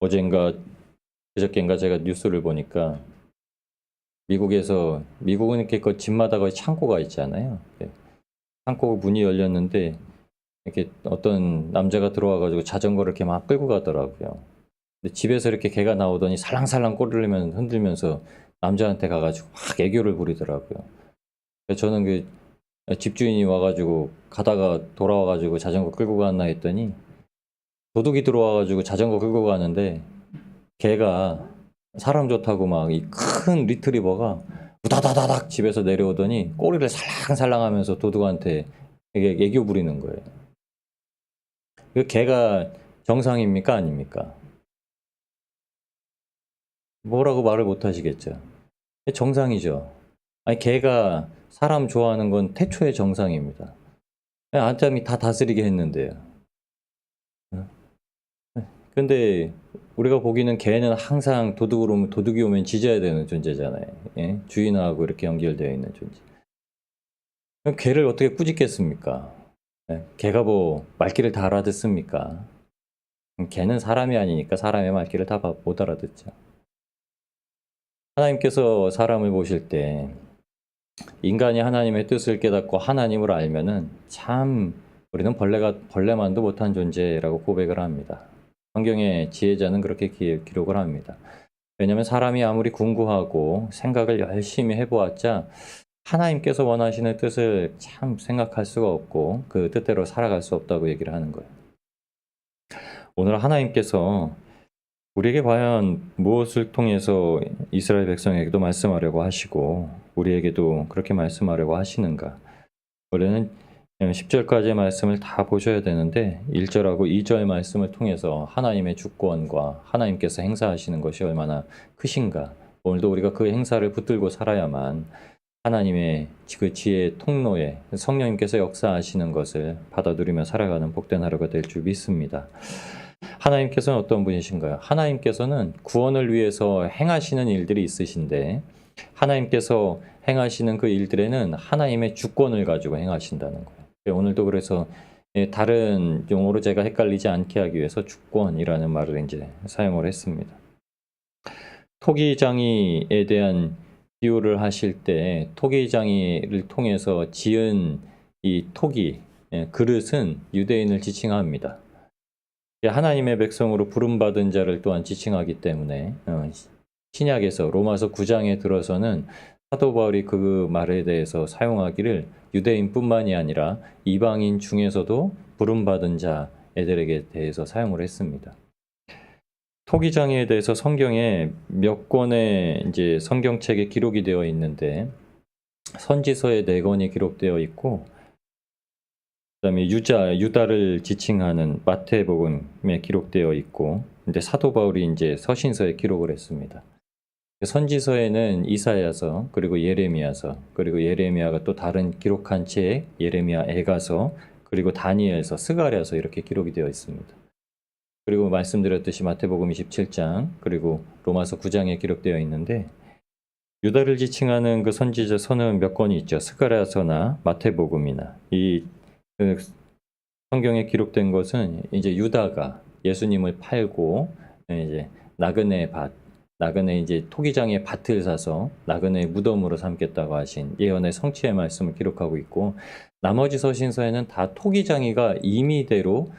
어젠가 그저께인가 제가 뉴스를 보니까 미국은 이렇게 그 집마다 거의 창고가 있잖아요. 창고 문이 열렸는데 이렇게 어떤 남자가 들어와가지고 자전거를 이렇게 막 끌고 가더라고요. 근데 집에서 이렇게 개가 나오더니 살랑살랑 꼬리를 흔들면서 남자한테 가가지고 막 애교를 부리더라고요. 그래서 저는 그 집주인이 와가지고 가다가 돌아와가지고 자전거 끌고 갔나 했더니 도둑이 들어와가지고 자전거 끌고 가는데 걔가 사람 좋다고 막 이 큰 리트리버가 우다다다닥 집에서 내려오더니 꼬리를 살랑살랑 하면서 도둑한테 이게 애교 부리는 거예요. 그 걔가 정상입니까? 아닙니까? 뭐라고 말을 못 하시겠죠. 정상이죠. 아니, 걔가 사람 좋아하는 건 태초의 정상입니다. 아담이 다 다스리게 했는데요. 근데 우리가 보기는 걔는 항상 도둑이 오면 짖어야 되는 존재잖아요. 예? 주인하고 이렇게 연결되어 있는 존재. 그럼 걔를 어떻게 꾸짖겠습니까? 예? 걔가 뭐 말귀를 다 알아듣습니까? 걔는 사람이 아니니까 사람의 말귀를 다 못 알아듣죠. 하나님께서 사람을 보실 때 인간이 하나님의 뜻을 깨닫고 하나님을 알면은 참 우리는 벌레만도 못한 존재라고 고백을 합니다. 성경의 지혜자는 그렇게 기록을 합니다. 왜냐하면 사람이 아무리 궁구하고 생각을 열심히 해보았자 하나님께서 원하시는 뜻을 참 생각할 수가 없고 그 뜻대로 살아갈 수 없다고 얘기를 하는 거예요. 오늘 하나님께서 우리에게 과연 무엇을 통해서 이스라엘 백성에게도 말씀하려고 하시고 우리에게도 그렇게 말씀하려고 하시는가? 우리는 10절까지의 말씀을 다 보셔야 되는데 1절하고 2절 말씀을 통해서 하나님의 주권과 하나님께서 행사하시는 것이 얼마나 크신가? 오늘도 우리가 그 행사를 붙들고 살아야만 하나님의 그 지혜의 통로에 성령님께서 역사하시는 것을 받아들이며 살아가는 복된 하루가 될 줄 믿습니다. 하나님께서는 어떤 분이신가요? 하나님께서는 구원을 위해서 행하시는 일들이 있으신데 하나님께서 행하시는 그 일들에는 하나님의 주권을 가지고 행하신다는 거예요. 오늘도 그래서 다른 용어로 제가 헷갈리지 않게 하기 위해서 주권이라는 말을 이제 사용을 했습니다. 토기장이에 대한 비유를 하실 때 토기장이를 통해서 지은 이 토기, 그릇은 유대인을 지칭합니다. 하나님의 백성으로 부름받은 자를 또한 지칭하기 때문에 신약에서 로마서 9장에 들어서는 사도 바울이 그 말에 대해서 사용하기를 유대인뿐만이 아니라 이방인 중에서도 부름받은 자애들에게 대해서 사용을 했습니다. 토기장애에 대해서 성경에 몇 권의 이제 성경책에 기록이 되어 있는데 선지서에 4권이 기록되어 있고 그다음에 유다를 지칭하는 마태복음에 기록되어 있고, 근데 사도 바울이 이제 서신서에 기록을 했습니다. 선지서에는 이사야서, 그리고 예레미야서, 그리고 예레미야가 또 다른 기록한 책, 예레미야 애가서, 그리고 다니엘서, 스가랴서 이렇게 기록이 되어 있습니다. 그리고 말씀드렸듯이 마태복음 27장, 그리고 로마서 9장에 기록되어 있는데 유다를 지칭하는 그 선지서는 몇 권이 있죠. 스가랴서나 마태복음이나 그 성경에 기록된 것은 이제 유다가 예수님을 팔고 이제 나그네 이제 토기장의 밭을 사서 나그네 무덤으로 삼겠다고 하신 예언의 성취의 말씀을 기록하고 있고 나머지 서신서에는 다 토기장이가 임의대로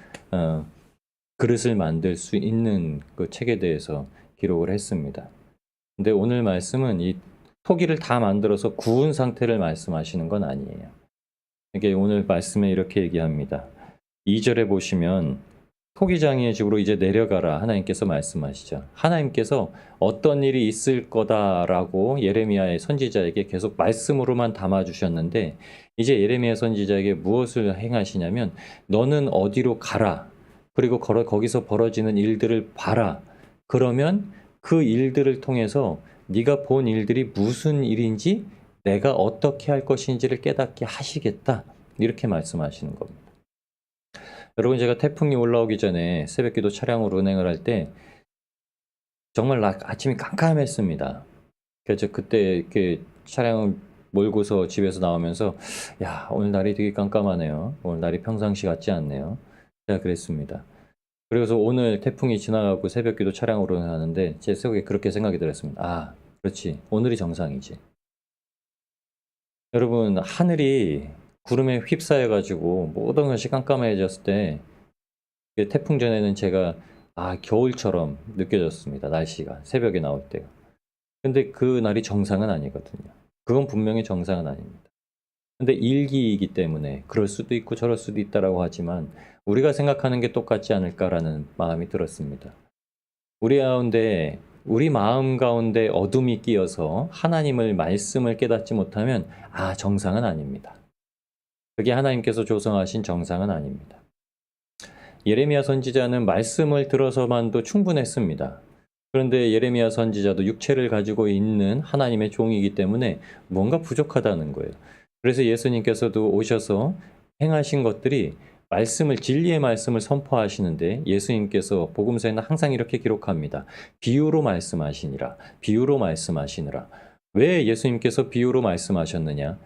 그릇을 만들 수 있는 그 책에 대해서 기록을 했습니다. 근데 오늘 말씀은 이 토기를 다 만들어서 구운 상태를 말씀하시는 건 아니에요. 이게 오늘 말씀에 이렇게 얘기합니다. 2절에 보시면 토기장이의 집으로 이제 내려가라 하나님께서 말씀하시죠. 하나님께서 어떤 일이 있을 거다라고 예레미야의 선지자에게 계속 말씀으로만 담아주셨는데 이제 예레미야 선지자에게 무엇을 행하시냐면 너는 어디로 가라. 그리고 거기서 벌어지는 일들을 봐라. 그러면 그 일들을 통해서 네가 본 일들이 무슨 일인지 내가 어떻게 할 것인지를 깨닫게 하시겠다. 이렇게 말씀하시는 겁니다. 여러분 제가 태풍이 올라오기 전에 새벽기도 차량으로 운행을 할 때 정말 아침이 깜깜했습니다. 그래서 그때 이렇게 차량을 몰고서 집에서 나오면서 야 오늘 날이 되게 깜깜하네요. 오늘 날이 평상시 같지 않네요. 제가 그랬습니다. 그래서 오늘 태풍이 지나가고 새벽기도 차량으로 가는데 제 속에 그렇게 생각이 들었습니다. 아, 그렇지. 오늘이 정상이지. 여러분, 하늘이 구름에 휩싸여가지고 모든 것이 깜깜해졌을 때 태풍 전에는 제가 겨울처럼 느껴졌습니다. 날씨가 새벽에 나올 때가. 근데 그 날이 정상은 아니거든요. 그건 분명히 정상은 아닙니다. 근데 일기이기 때문에 그럴 수도 있고 저럴 수도 있다라고 하지만 우리가 생각하는 게 똑같지 않을까라는 마음이 들었습니다. 우리 마음 가운데 어둠이 끼어서 하나님을 말씀을 깨닫지 못하면 정상은 아닙니다. 그게 하나님께서 조성하신 정상은 아닙니다. 예레미야 선지자는 말씀을 들어서만도 충분했습니다. 그런데 예레미야 선지자도 육체를 가지고 있는 하나님의 종이기 때문에 뭔가 부족하다는 거예요. 그래서 예수님께서도 오셔서 행하신 것들이 진리의 말씀을 선포하시는데 예수님께서 복음서에는 항상 이렇게 기록합니다. 비유로 말씀하시니라. 비유로 말씀하시느라. 왜 예수님께서 비유로 말씀하셨느냐?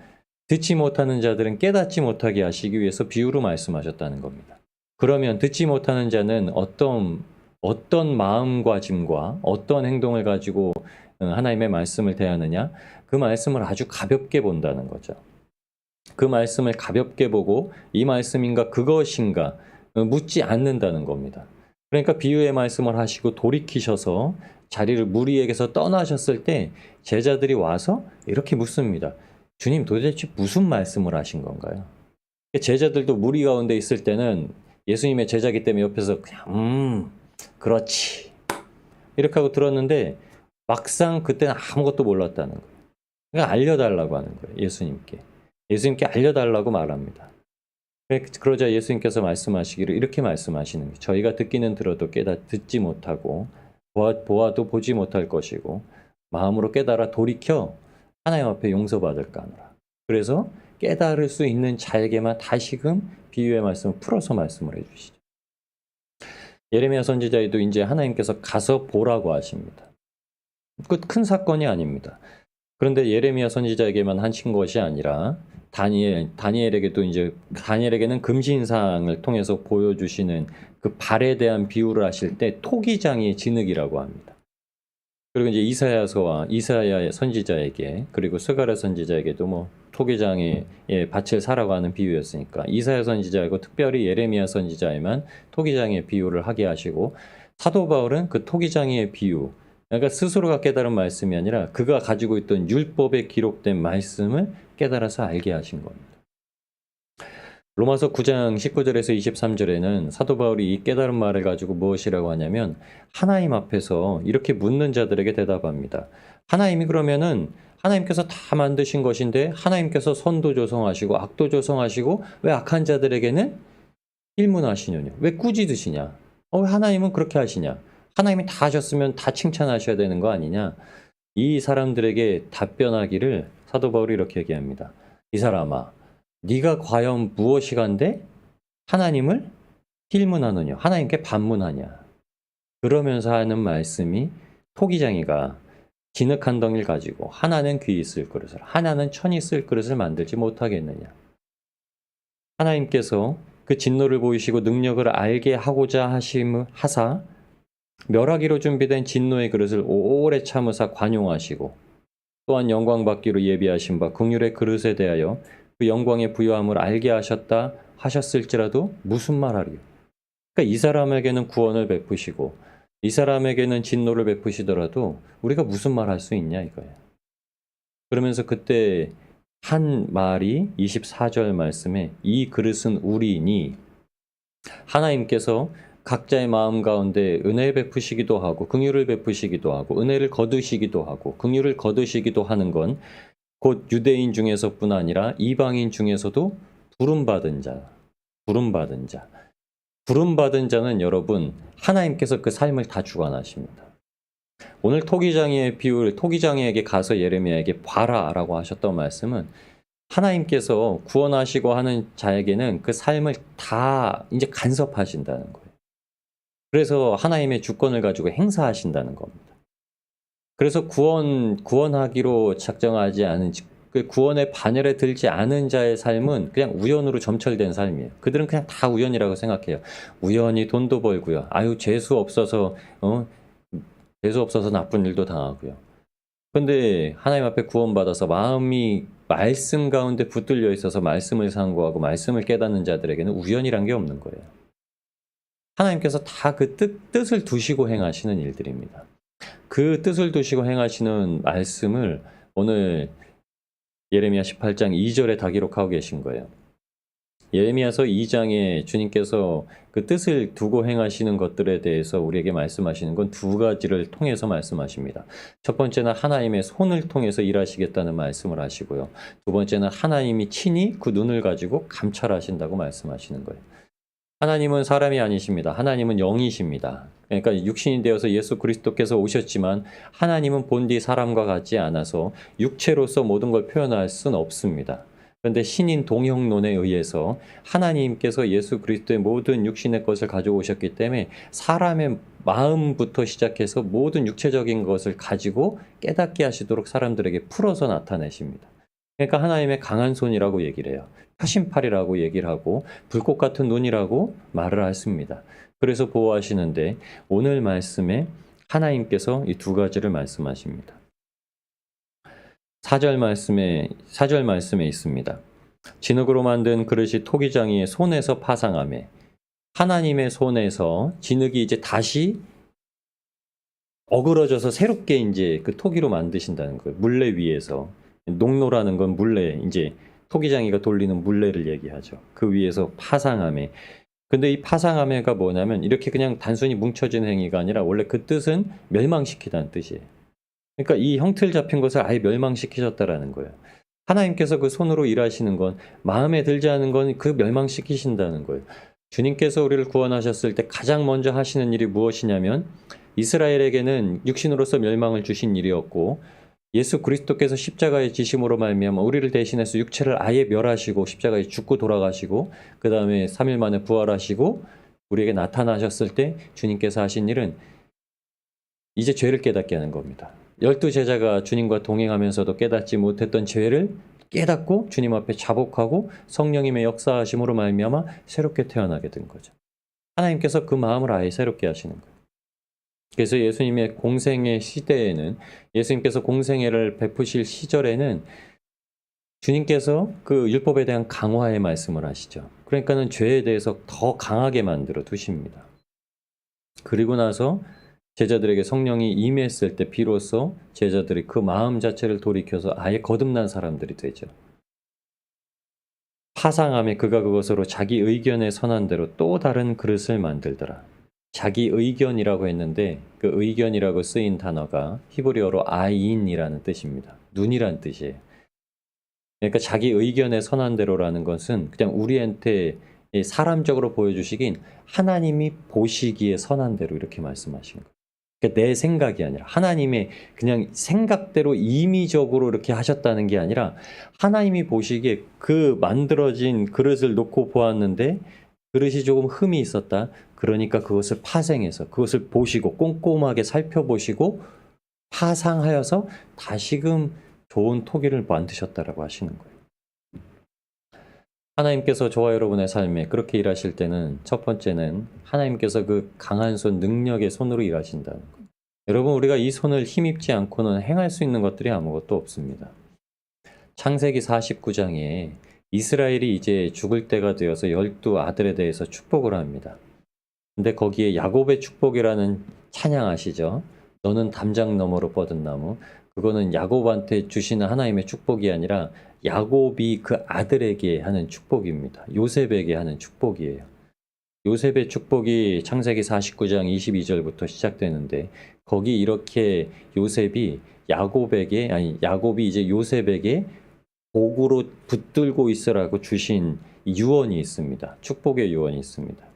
듣지 못하는 자들은 깨닫지 못하게 하시기 위해서 비유로 말씀하셨다는 겁니다. 그러면 듣지 못하는 자는 어떤 마음가짐과 어떤 행동을 가지고 하나님의 말씀을 대하느냐? 그 말씀을 아주 가볍게 본다는 거죠. 그 말씀을 가볍게 보고 이 말씀인가 그것인가 묻지 않는다는 겁니다. 그러니까 비유의 말씀을 하시고 돌이키셔서 자리를 무리에게서 떠나셨을 때 제자들이 와서 이렇게 묻습니다. 주님, 도대체 무슨 말씀을 하신 건가요? 제자들도 무리 가운데 있을 때는 예수님의 제자기 때문에 옆에서 그냥 그렇지 이렇게 하고 들었는데 막상 그때는 아무것도 몰랐다는 거예요. 그러니까 알려달라고 하는 거예요. 예수님께 알려달라고 말합니다. 그러자 예수님께서 말씀하시기를 이렇게 말씀하시는 거예요. 저희가 듣기는 들어도 듣지 못하고 보아도 보지 못할 것이고 마음으로 깨달아 돌이켜 하나님 앞에 용서받을까 하노라. 그래서 깨달을 수 있는 자에게만 다시금 비유의 말씀을 풀어서 말씀을 해주시죠. 예레미야 선지자에도 이제 하나님께서 가서 보라고 하십니다. 그 큰 사건이 아닙니다. 그런데 예레미야 선지자에게만 하신 것이 아니라 다니엘에게는 금신상을 통해서 보여주시는 그 발에 대한 비유를 하실 때 토기장의 진흙이라고 합니다. 그리고 이제 이사야 선지자에게 그리고 스가랴 선지자에게도 토기장의 밭을 사라고 하는 비유였으니까 이사야 선지자이고 특별히 예레미야 선지자에만 토기장의 비유를 하게 하시고 사도 바울은 그 토기장의 비유 그러니까 스스로가 깨달은 말씀이 아니라 그가 가지고 있던 율법에 기록된 말씀을 깨달아서 알게 하신 겁니다. 로마서 9장 19절에서 23절에는 사도 바울이 이 깨달은 말을 가지고 무엇이라고 하냐면 하나님 앞에서 이렇게 묻는 자들에게 대답합니다. 하나님이 그러면은 하나님께서 다 만드신 것인데 하나님께서 선도 조성하시고 악도 조성하시고 왜 악한 자들에게는 일문하시느냐? 왜 꾸짖으시냐? 왜 하나님은 그렇게 하시냐? 하나님이 다 하셨으면 다 칭찬하셔야 되는 거 아니냐? 이 사람들에게 답변하기를 사도 바울이 이렇게 얘기합니다. 이 사람아, 네가 과연 무엇이간데 하나님을 힐문하느냐? 하나님께 반문하냐? 그러면서 하는 말씀이 토기장이가 진흙 한 덩이를 가지고 하나는 귀 있을 그릇을 하나는 천이 쓸 그릇을 만들지 못하겠느냐? 하나님께서 그 진노를 보이시고 능력을 알게 하고자 하사 멸하기로 준비된 진노의 그릇을 오래 참으사 관용하시고 또한 영광 받기로 예비하신 바 긍휼의 그릇에 대하여 그 영광의 부요함을 알게 하셨을지라도 무슨 말하리요? 그러니까 이 사람에게는 구원을 베푸시고 이 사람에게는 진노를 베푸시더라도 우리가 무슨 말 할 수 있냐 이거예요. 그러면서 그때 한 말이 24절 말씀에 이 그릇은 우리니 하나님께서 각자의 마음 가운데 은혜를 베푸시기도 하고 긍휼을 베푸시기도 하고 은혜를 거두시기도 하고 긍휼을 거두시기도 하는 건 곧 유대인 중에서뿐 아니라 이방인 중에서도 부름받은 자는 여러분 하나님께서 그 삶을 다 주관하십니다. 오늘 토기장이에게 가서 예레미야에게 봐라라고 하셨던 말씀은 하나님께서 구원하시고 하는 자에게는 그 삶을 다 이제 간섭하신다는 거예요. 그래서 하나님의 주권을 가지고 행사하신다는 겁니다. 그래서 구원하기로 작정하지 않은 그 구원의 반열에 들지 않은 자의 삶은 그냥 우연으로 점철된 삶이에요. 그들은 그냥 다 우연이라고 생각해요. 우연히 돈도 벌고요. 아유 재수 없어서 재수 없어서 나쁜 일도 당하고요. 근데 하나님 앞에 구원받아서 마음이 말씀 가운데 붙들려 있어서 말씀을 상고하고 말씀을 깨닫는 자들에게는 우연이란 게 없는 거예요. 하나님께서 다 그 뜻을 두시고 행하시는 일들입니다. 그 뜻을 두시고 행하시는 말씀을 오늘 예레미야 18장 2절에 다 기록하고 계신 거예요. 예레미야서 2장에 주님께서 그 뜻을 두고 행하시는 것들에 대해서 우리에게 말씀하시는 건 두 가지를 통해서 말씀하십니다. 첫 번째는 하나님의 손을 통해서 일하시겠다는 말씀을 하시고요. 두 번째는 하나님이 친히 그 눈을 가지고 감찰하신다고 말씀하시는 거예요. 하나님은 사람이 아니십니다. 하나님은 영이십니다. 그러니까 육신이 되어서 예수 그리스도께서 오셨지만 하나님은 본디 사람과 같지 않아서 육체로서 모든 걸 표현할 수는 없습니다. 그런데 신인 동형론에 의해서 하나님께서 예수 그리스도의 모든 육신의 것을 가져오셨기 때문에 사람의 마음부터 시작해서 모든 육체적인 것을 가지고 깨닫게 하시도록 사람들에게 풀어서 나타내십니다. 그러니까 하나님의 강한 손이라고 얘기를 해요. 표심팔이라고 얘기를 하고 불꽃 같은 눈이라고 말을 했습니다. 그래서 보호하시는데 오늘 말씀에 하나님께서 이 두 가지를 말씀하십니다. 4절 말씀에 있습니다. 진흙으로 만든 그릇이 토기장이의 손에서 파상하매 하나님의 손에서 진흙이 이제 다시 어그러져서 새롭게 이제 그 토기로 만드신다는 거예요. 물레 위에서. 농로라는 건 물레, 이제 토기장이가 돌리는 물레를 얘기하죠. 그 위에서 파상함에. 근데 이 파상함에가 뭐냐면 이렇게 그냥 단순히 뭉쳐진 행위가 아니라 원래 그 뜻은 멸망시키다는 뜻이에요. 그러니까 이 형틀 잡힌 것을 아예 멸망시키셨다라는 거예요. 하나님께서 그 손으로 일하시는 건 마음에 들지 않은 건 그 멸망시키신다는 거예요. 주님께서 우리를 구원하셨을 때 가장 먼저 하시는 일이 무엇이냐면 이스라엘에게는 육신으로서 멸망을 주신 일이었고 예수 그리스도께서 십자가의 지심으로 말미암아 우리를 대신해서 육체를 아예 멸하시고 십자가에 죽고 돌아가시고 그 다음에 3일 만에 부활하시고 우리에게 나타나셨을 때 주님께서 하신 일은 이제 죄를 깨닫게 하는 겁니다. 12제자가 주님과 동행하면서도 깨닫지 못했던 죄를 깨닫고 주님 앞에 자복하고 성령님의 역사하심으로 말미암아 새롭게 태어나게 된 거죠. 하나님께서 그 마음을 아예 새롭게 하시는 거예요. 그래서 예수님의 공생의 시대에는 예수님께서 공생애를 베푸실 시절에는 주님께서 그 율법에 대한 강화의 말씀을 하시죠. 그러니까는 죄에 대해서 더 강하게 만들어 두십니다. 그리고 나서 제자들에게 성령이 임했을 때 비로소 제자들이 그 마음 자체를 돌이켜서 아예 거듭난 사람들이 되죠. 파상함에 그가 그것으로 자기 의견에 선한 대로 또 다른 그릇을 만들더라. 자기 의견이라고 했는데 그 의견이라고 쓰인 단어가 히브리어로 아인이라는 뜻입니다. 눈이란 뜻이에요. 그러니까 자기 의견에 선한 대로라는 것은 그냥 우리한테 사람적으로 보여주시긴 하나님이 보시기에 선한 대로 이렇게 말씀하신 거예요. 그러니까 내 생각이 아니라 하나님의 그냥 생각대로 임의적으로 이렇게 하셨다는 게 아니라 하나님이 보시기에 그 만들어진 그릇을 놓고 보았는데 그릇이 조금 흠이 있었다. 그러니까 그것을 파생해서 그것을 보시고 꼼꼼하게 살펴보시고 파상하여서 다시금 좋은 토기를 만드셨다라고 하시는 거예요. 하나님께서 저와 여러분의 삶에 그렇게 일하실 때는 첫 번째는 하나님께서 그 강한 손, 능력의 손으로 일하신다는 거예요. 여러분 우리가 이 손을 힘입지 않고는 행할 수 있는 것들이 아무것도 없습니다. 창세기 49장에 이스라엘이 이제 죽을 때가 되어서 12 아들에 대해서 축복을 합니다. 근데 거기에 야곱의 축복이라는 찬양 아시죠? 너는 담장 너머로 뻗은 나무. 그거는 야곱한테 주시는 하나님의 축복이 아니라 야곱이 그 아들에게 하는 축복입니다. 요셉에게 하는 축복이에요. 요셉의 축복이 창세기 49장 22절부터 시작되는데 거기 이렇게 요셉이 야곱이 이제 요셉에게 복으로 붙들고 있으라고 주신 유언이 있습니다. 축복의 유언이 있습니다.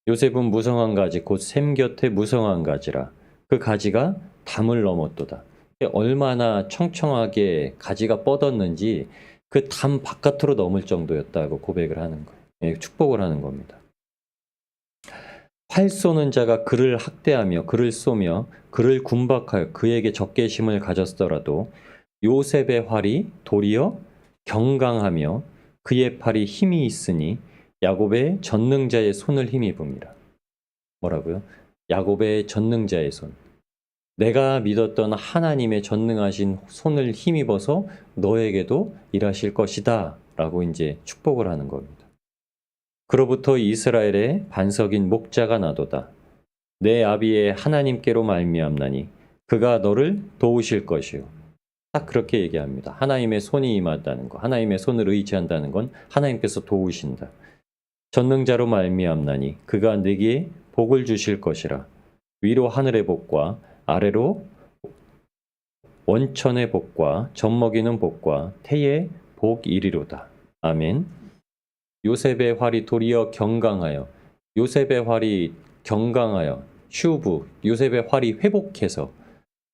요셉은 무성한 가지 곧 샘 곁에 무성한 가지라 그 가지가 담을 넘었도다. 얼마나 청청하게 가지가 뻗었는지 그 담 바깥으로 넘을 정도였다고 고백을 하는 거예요. 축복을 하는 겁니다. 활 쏘는 자가 그를 학대하며 그를 쏘며 그를 군박하여 그에게 적개심을 가졌더라도 요셉의 활이 도리어 경강하며 그의 팔이 힘이 있으니 야곱의 전능자의 손을 힘입음이라. 뭐라고요? 야곱의 전능자의 손. 내가 믿었던 하나님의 전능하신 손을 힘입어서 너에게도 일하실 것이다 라고 이제 축복을 하는 겁니다. 그로부터 이스라엘의 반석인 목자가 나도다. 내 아비의 하나님께로 말미암나니 그가 너를 도우실 것이요. 딱 그렇게 얘기합니다. 하나님의 손이 임한다는 거, 하나님의 손을 의지한다는 건 하나님께서 도우신다. 전능자로 말미암나니 그가 네게 복을 주실 것이라. 위로 하늘의 복과 아래로 원천의 복과 젖먹이는 복과 태의 복이리로다. 아멘. 요셉의 활이 도리어 경강하여, 요셉의 활이 경강하여, 슈브, 요셉의 활이 회복해서,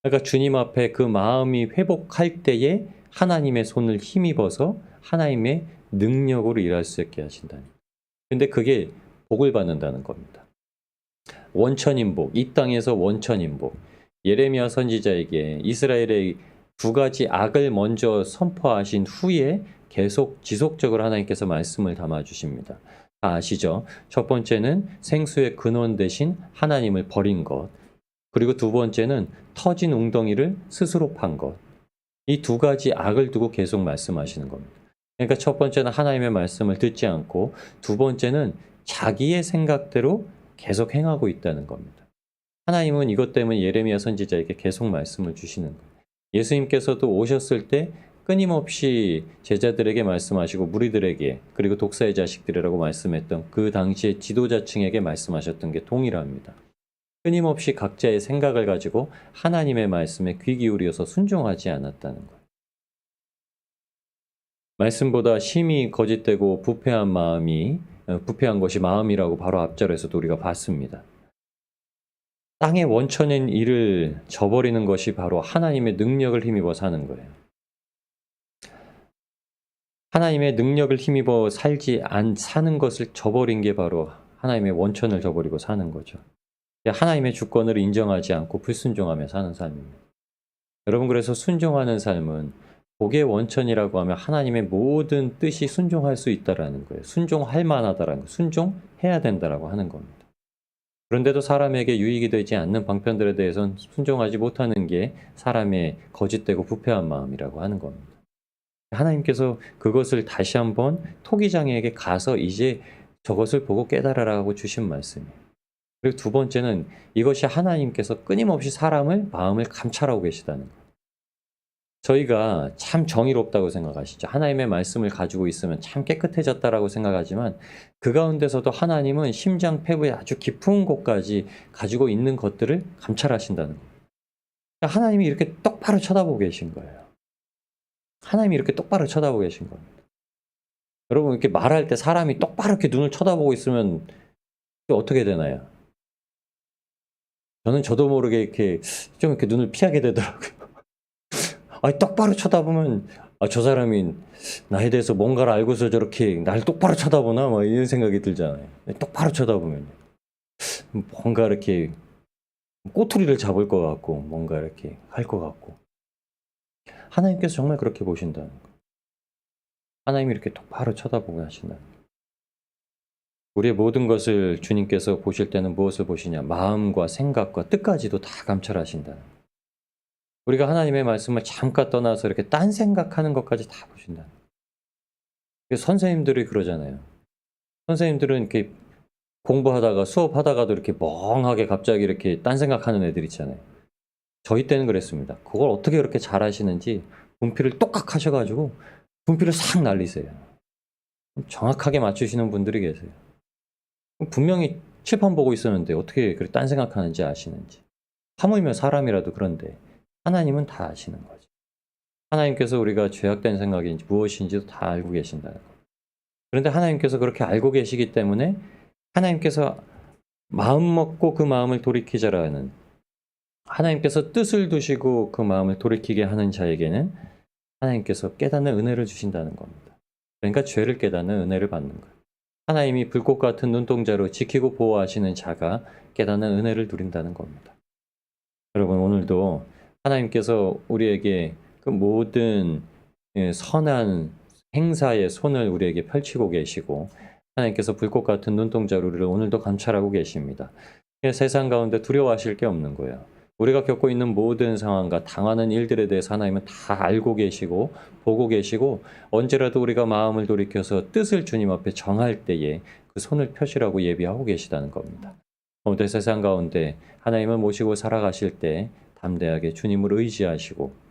그러니까 주님 앞에 그 마음이 회복할 때에 하나님의 손을 힘입어서 하나님의 능력으로 일할 수 있게 하신다. 근데 그게 복을 받는다는 겁니다. 원천인 복, 이 땅에서 원천인 복. 예레미야 선지자에게 이스라엘의 두 가지 악을 먼저 선포하신 후에 계속 지속적으로 하나님께서 말씀을 담아주십니다. 다 아시죠? 첫 번째는 생수의 근원 대신 하나님을 버린 것. 그리고 두 번째는 터진 웅덩이를 스스로 판 것. 이 두 가지 악을 두고 계속 말씀하시는 겁니다. 그러니까 첫 번째는 하나님의 말씀을 듣지 않고 두 번째는 자기의 생각대로 계속 행하고 있다는 겁니다. 하나님은 이것 때문에 예레미야 선지자에게 계속 말씀을 주시는 거예요. 예수님께서도 오셨을 때 끊임없이 제자들에게 말씀하시고 무리들에게 그리고 독사의 자식들이라고 말씀했던 그 당시의 지도자층에게 말씀하셨던 게 동일합니다. 끊임없이 각자의 생각을 가지고 하나님의 말씀에 귀 기울여서 순종하지 않았다는 거예요. 말씀보다 심히 거짓되고 부패한 것이 마음이라고 바로 앞절에서도 우리가 봤습니다. 땅의 원천인 이를 저버리는 것이 바로 하나님의 능력을 힘입어 사는 거예요. 하나님의 능력을 힘입어 사는 것을 저버린 게 바로 하나님의 원천을 저버리고 사는 거죠. 하나님의 주권을 인정하지 않고 불순종하며 사는 삶입니다. 여러분, 그래서 순종하는 삶은 복의 원천이라고 하면 하나님의 모든 뜻이 순종할 수 있다라는 거예요. 순종할 만하다라는 거예요. 순종해야 된다라고 하는 겁니다. 그런데도 사람에게 유익이 되지 않는 방편들에 대해서는 순종하지 못하는 게 사람의 거짓되고 부패한 마음이라고 하는 겁니다. 하나님께서 그것을 다시 한번 토기장에게 가서 이제 저것을 보고 깨달으라고 주신 말씀이에요. 그리고 두 번째는 이것이 하나님께서 끊임없이 사람을 마음을 감찰하고 계시다는 거예요. 저희가 참 정의롭다고 생각하시죠. 하나님의 말씀을 가지고 있으면 참 깨끗해졌다라고 생각하지만 그 가운데서도 하나님은 심장 폐부의 아주 깊은 곳까지 가지고 있는 것들을 감찰하신다는 거예요. 하나님이 이렇게 똑바로 쳐다보고 계신 거예요. 하나님이 이렇게 똑바로 쳐다보고 계신 겁니다. 여러분, 이렇게 말할 때 사람이 똑바로 이렇게 눈을 쳐다보고 있으면 어떻게 되나요? 저도 모르게 이렇게 좀 이렇게 눈을 피하게 되더라고요. 아니, 똑바로 쳐다보면 저 사람이 나에 대해서 뭔가를 알고서 저렇게 날 똑바로 쳐다보나 막 이런 생각이 들잖아요. 똑바로 쳐다보면 뭔가 이렇게 꼬투리를 잡을 것 같고 뭔가 이렇게 할 것 같고. 하나님께서 정말 그렇게 보신다는 거예요. 하나님이 이렇게 똑바로 쳐다보고 하신다는 거예요. 우리의 모든 것을 주님께서 보실 때는 무엇을 보시냐? 마음과 생각과 뜻까지도 다 감찰하신다는 거예요. 우리가 하나님의 말씀을 잠깐 떠나서 이렇게 딴 생각하는 것까지 다 보신다. 선생님들이 그러잖아요. 선생님들은 이렇게 공부하다가 수업하다가도 이렇게 멍하게 갑자기 이렇게 딴 생각하는 애들 있잖아요. 저희 때는 그랬습니다. 그걸 어떻게 그렇게 잘하시는지 분필을 똑같이 하셔가지고 분필을 싹 날리세요. 정확하게 맞추시는 분들이 계세요. 분명히 칠판 보고 있었는데 어떻게 그렇게 딴 생각하는지 아시는지. 하물며 사람이라도 그런데 하나님은 다 아시는 거죠. 하나님께서 우리가 죄악된 생각인지 무엇인지도 다 알고 계신다는 거. 그런데 하나님께서 그렇게 알고 계시기 때문에 하나님께서 마음 먹고 그 마음을 돌이키자라는, 하나님께서 뜻을 두시고 그 마음을 돌이키게 하는 자에게는 하나님께서 깨닫는 은혜를 주신다는 겁니다. 그러니까 죄를 깨닫는 은혜를 받는 거예요. 하나님이 불꽃 같은 눈동자로 지키고 보호하시는 자가 깨닫는 은혜를 누린다는 겁니다. 여러분, 오늘도 하나님께서 우리에게 그 모든 선한 행사의 손을 우리에게 펼치고 계시고 하나님께서 불꽃 같은 눈동자로 우리를 오늘도 감찰하고 계십니다. 세상 가운데 두려워하실 게 없는 거예요. 우리가 겪고 있는 모든 상황과 당하는 일들에 대해서 하나님은 다 알고 계시고 보고 계시고 언제라도 우리가 마음을 돌이켜서 뜻을 주님 앞에 정할 때에 그 손을 펴시라고 예비하고 계시다는 겁니다. 오늘 세상 가운데 하나님을 모시고 살아가실 때 담대하게 주님을 의지하시고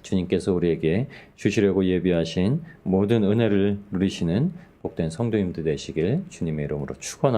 주님께서 우리에게 주시려고 예비하신 모든 은혜를 누리시는 복된 성도님들 되시길 주님의 이름으로 축원합니다.